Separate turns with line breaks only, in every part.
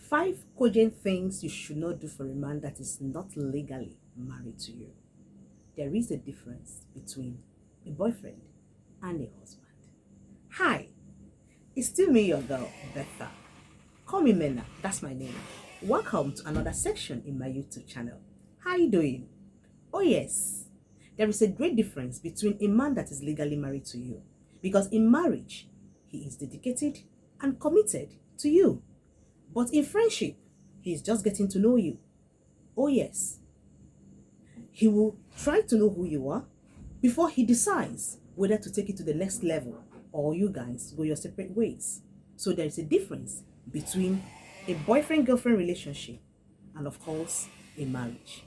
5 cogent things you should not do for a man that is not legally married to you. There is a difference between a boyfriend and a husband. Hi, it's still me, your girl, Betha. Call me Mena, that's my name. Welcome to another section in my YouTube channel. How are you doing? Oh yes, there is a great difference between a man that is legally married to you. Because in marriage, he is dedicated and committed to you. But in friendship, he is just getting to know you. Oh yes, he will try to know who you are before he decides whether to take it to the next level or you guys go your separate ways. So there is a difference between a boyfriend-girlfriend relationship and of course a marriage.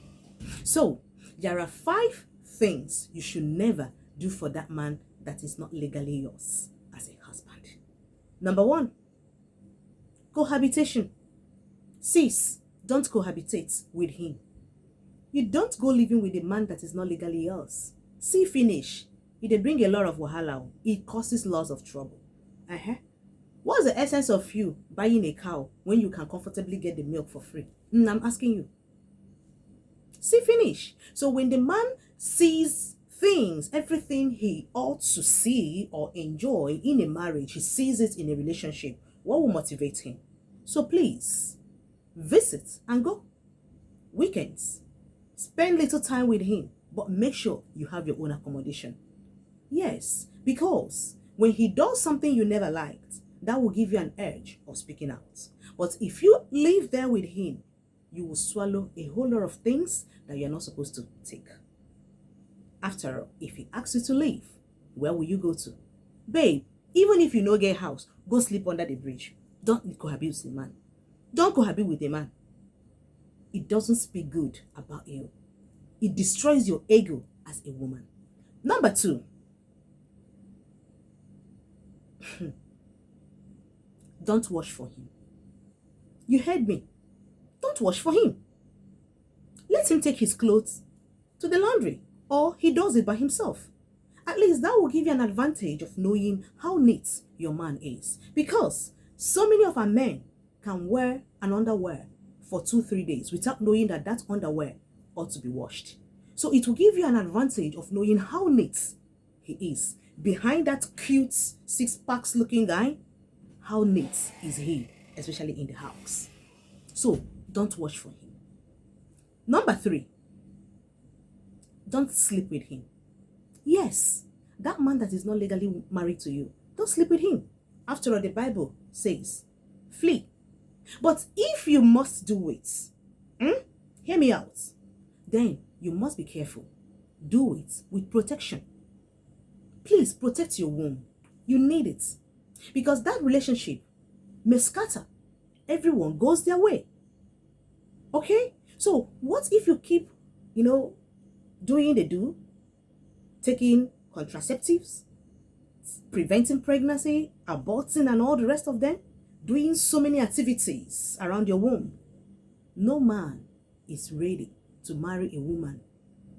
So there are 5 things you should never do for that man that is not legally yours as a husband. Number 1, cohabitation. Sis, don't cohabitate with him. You don't go living with a man that is not legally yours. See finish. They bring a lot of wahala. It causes lots of trouble. What's the essence of you buying a cow when you can comfortably get the milk for free? I'm asking you. See finish. So when the man sees things, everything he ought to see or enjoy in a marriage, he sees it in a relationship, what will motivate him? So please, visit and go. Weekends, spend little time with him, but make sure you have your own accommodation. Yes, because when he does something you never liked, that will give you an urge of speaking out. But if you live there with him, you will swallow a whole lot of things that you're not supposed to take. After all, if he asks you to leave, where will you go to? Babe, even if you no get house, go sleep under the bridge. Don't cohabit with a man. Don't cohabit with a man. It doesn't speak good about you. It destroys your ego as a woman. Number 2, don't wash for him. You heard me. Don't wash for him. Let him take his clothes to the laundry, or he does it by himself. At least that will give you an advantage of knowing how neat your man is. Because so many of our men can wear an underwear for 2-3 days without knowing that that underwear ought to be washed. So it will give you an advantage of knowing how neat he is. Behind that cute 6-pack looking guy, how neat is he, especially in the house. So don't wash for him. Number 3, don't sleep with him. Yes, that man that is not legally married to you, don't sleep with him. After all, the Bible says, flee. But if you must do it, hear me out, then you must be careful. Do it with protection. Please protect your womb. You need it. Because that relationship may scatter. Everyone goes their way. Okay? So what if you keep, doing the do, taking contraceptives, preventing pregnancy, aborting and all the rest of them, doing so many activities around your womb? No man is ready to marry a woman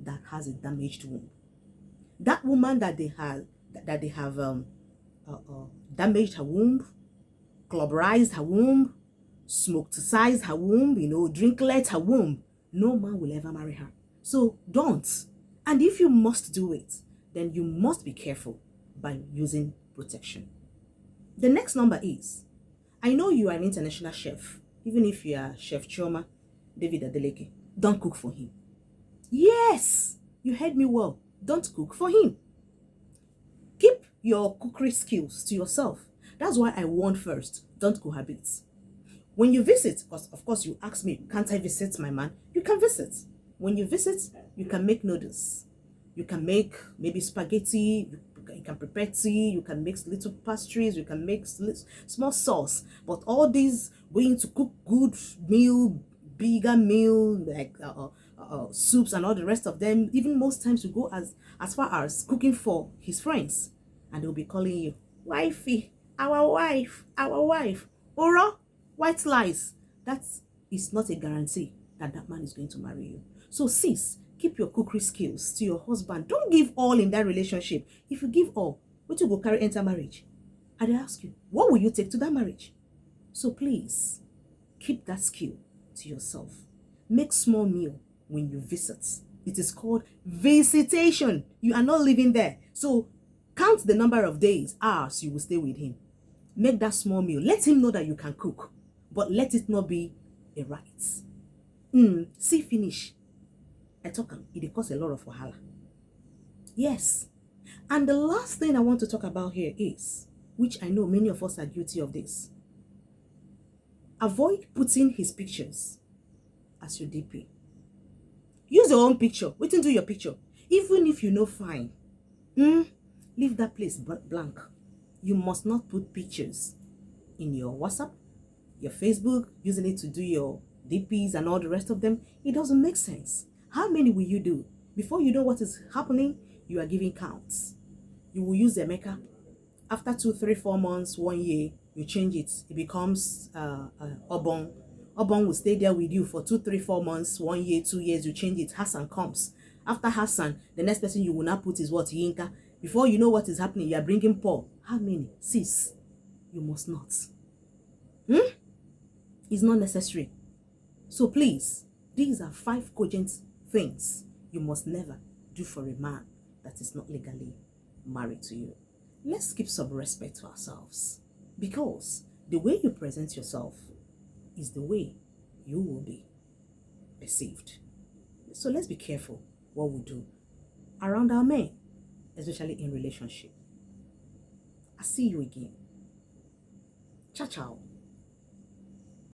that has a damaged womb. That woman that they have damaged her womb, clubberized her womb, smoked-sized her womb, drinklet her womb, no man will ever marry her. So don't. And if you must do it, then you must be careful by using protection. The next number is, I know you are an international chef, even if you are Chef Chioma David Adeleke, don't cook for him. Yes, you heard me well. Don't cook for him. Keep your cookery skills to yourself. That's why I warned first, don't cohabit. When you visit, because of course you ask me, can't I visit my man? You can visit. When you visit, you can make noodles. You can make maybe spaghetti, you can prepare tea, you can make little pastries, you can make small sauce. But all these going to cook good meal, bigger meal, like soups and all the rest of them, even most times you go as far as cooking for his friends, and they'll be calling you wifey, our wife, or white lies. That is not a guarantee that that man is going to marry you. So sis, keep your cookery skills to your husband. Don't give all in that relationship. If you give all, what you go carry enter marriage? And I ask you, what will you take to that marriage? So please, Keep that skill to yourself. Make small meal when you visit. It is called visitation. You are not living there. So count the number of days, hours you will stay with him. Make that small meal. Let him know that you can cook, but let it not be a right. See finish. I talk it costs a lot of wahala. Yes. And the last thing I want to talk about here is, which I know many of us are guilty of this. Avoid putting his pictures as your DP. Use your own picture. Wait until your picture. Even if you know fine, leave that place blank. You must not put pictures in your WhatsApp, your Facebook, using it to do your DPs and all the rest of them. It doesn't make sense. How many will you do? Before you know what is happening, you are giving counts. You will use Emeka. After 2, 3, 4 months, 1 year, you change it. It becomes Obong. Obong will stay there with you for 2, 3, 4 months, 1 year, 2 years. You change it. Hassan comes. After Hassan, the next person you will not put is what? Yinka. Before you know what is happening, you are bringing Paul. How many? 6. You must not. It's not necessary. So please, these are 5 cogent things you must never do for a man that is not legally married to you. Let's keep some respect to ourselves, because the way you present yourself is the way you will be perceived. So let's be careful what we do around our men, especially in relationship. I'll see you again. Ciao, ciao.